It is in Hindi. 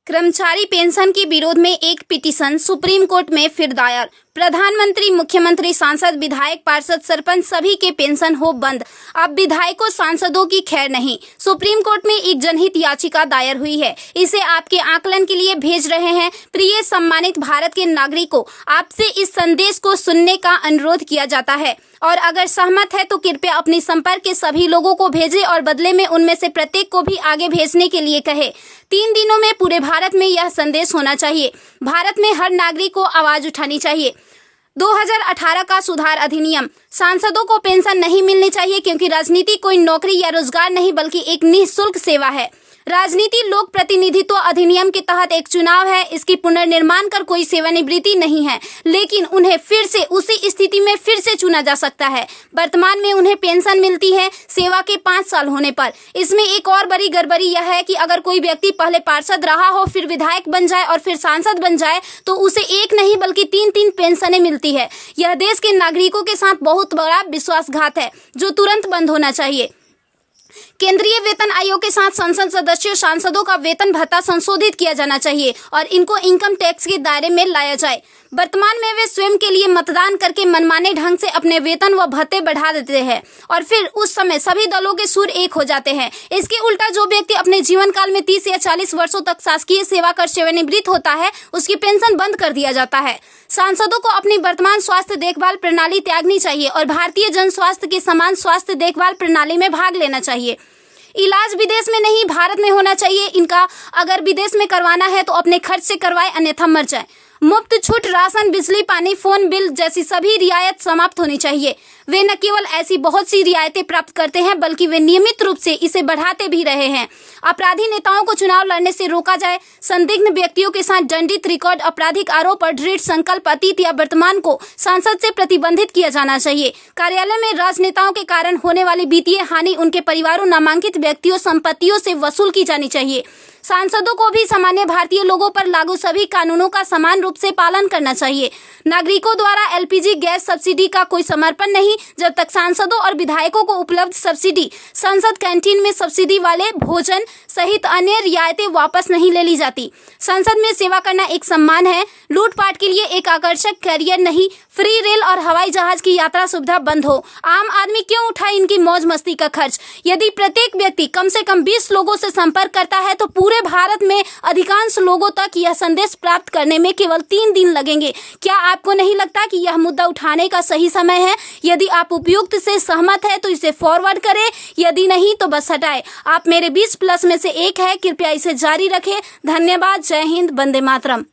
कर्मचारी पेंशन के विरोध में एक पिटीशन सुप्रीम कोर्ट में फिर दायर। प्रधानमंत्री, मुख्यमंत्री, सांसद, विधायक, पार्षद, सरपंच सभी के पेंशन हो बंद। अब विधायकों, सांसदों की खैर नहीं। सुप्रीम कोर्ट में एक जनहित याचिका दायर हुई है। इसे आपके आकलन के लिए भेज रहे हैं। प्रिय सम्मानित भारत के नागरिकों, आपसे इस संदेश को सुनने का अनुरोध किया जाता है और अगर सहमत है तो कृपया अपने संपर्क के सभी लोगों को भेजें और बदले में उनमें से प्रत्येक को भी आगे भेजने के लिए कहें। 3 दिनों में पूरे भारत में यह संदेश होना चाहिए। भारत में हर नागरिक को आवाज उठानी चाहिए। 2018 का सुधार अधिनियम। सांसदों को पेंशन नहीं मिलनी चाहिए क्योंकि राजनीति कोई नौकरी या रोजगार नहीं बल्कि एक निःशुल्क सेवा है। राजनीति लोक प्रतिनिधित्व अधिनियम के तहत एक चुनाव है। इसकी पुनर्निर्माण कर कोई सेवानिवृत्ति नहीं है, लेकिन उन्हें फिर से उसी स्थिति में फिर से चुना जा सकता है। वर्तमान में उन्हें पेंशन मिलती है सेवा के 5 साल होने पर। इसमें एक और बड़ी गड़बड़ी यह है कि अगर कोई व्यक्ति पहले पार्षद रहा हो, फिर विधायक बन जाए और फिर सांसद बन जाए तो उसे एक नहीं बल्कि 3-3 पेंशनें मिलती है। यह देश के नागरिकों के साथ बहुत बड़ा विश्वासघात है जो तुरंत बंद होना चाहिए। केंद्रीय वेतन आयोग के साथ संसद सदस्यों, सांसदों का वेतन भत्ता संशोधित किया जाना चाहिए और इनको इनकम टैक्स के दायरे में लाया जाए। वर्तमान में वे स्वयं के लिए मतदान करके मनमाने ढंग से अपने वेतन व भत्ते बढ़ा देते हैं और फिर उस समय सभी दलों के सुर एक हो जाते हैं। इसके उल्टा जो व्यक्ति अपने जीवन काल में 30 या 40 वर्षों तक शासकीय सेवा कर सेवानिवृत्त होता है, उसकी पेंशन बंद कर दिया जाता है। सांसदों को अपनी वर्तमान स्वास्थ्य देखभाल प्रणाली त्यागनी चाहिए और भारतीय जन स्वास्थ्य के समान स्वास्थ्य देखभाल प्रणाली में भाग लेना चाहिए। इलाज विदेश में नहीं, भारत में होना चाहिए। इनका अगर विदेश में करवाना है तो अपने खर्च से करवाए, अन्यथा मर जाए। मुफ्त छूट राशन, बिजली, पानी, फोन बिल जैसी सभी रियायत समाप्त होनी चाहिए। वे न केवल ऐसी बहुत सी रियायतें प्राप्त करते हैं बल्कि वे नियमित रूप से इसे बढ़ाते भी रहे हैं। अपराधी नेताओं को चुनाव लड़ने से रोका जाए। संदिग्ध व्यक्तियों के साथ दंडित रिकॉर्ड, आपराधिक आरोप और दृढ़ संकल्प अतीत या वर्तमान को संसद से प्रतिबंधित किया जाना चाहिए। कार्यालय में राजनेताओं के कारण होने वाली वित्तीय हानि उनके परिवारों, नामांकित व्यक्तियों, संपत्तियों से वसूल की जानी चाहिए। सांसदों को भी सामान्य भारतीय लोगों पर लागू सभी कानूनों का समान रूप से पालन करना चाहिए। नागरिकों द्वारा एलपीजी गैस सब्सिडी का कोई समर्पण नहीं जब तक सांसदों और विधायकों को उपलब्ध सब्सिडी, संसद कैंटीन में सब्सिडी वाले भोजन सहित अन्य रियायतें वापस नहीं ले ली जाती। संसद में सेवा करना एक सम्मान है, लूटपाट के लिए एक आकर्षक करियर नहीं। फ्री रेल और हवाई जहाज की यात्रा सुविधा बंद हो। आम आदमी क्यों उठाए इनकी मौज मस्ती का खर्च? यदि प्रत्येक व्यक्ति कम से कम 20 लोगों से संपर्क करता है तो पूरे भारत में अधिकांश लोगों तक यह संदेश प्राप्त करने में केवल 3 दिन लगेंगे। क्या आपको नहीं लगता कि यह मुद्दा उठाने का सही समय है? यदि आप उपयुक्त से सहमत है तो इसे फॉरवर्ड करें, यदि नहीं तो बस हटाएं। आप मेरे 20+ में से एक है। कृपया इसे जारी रखें। धन्यवाद। जय हिंद। वंदे मातरम।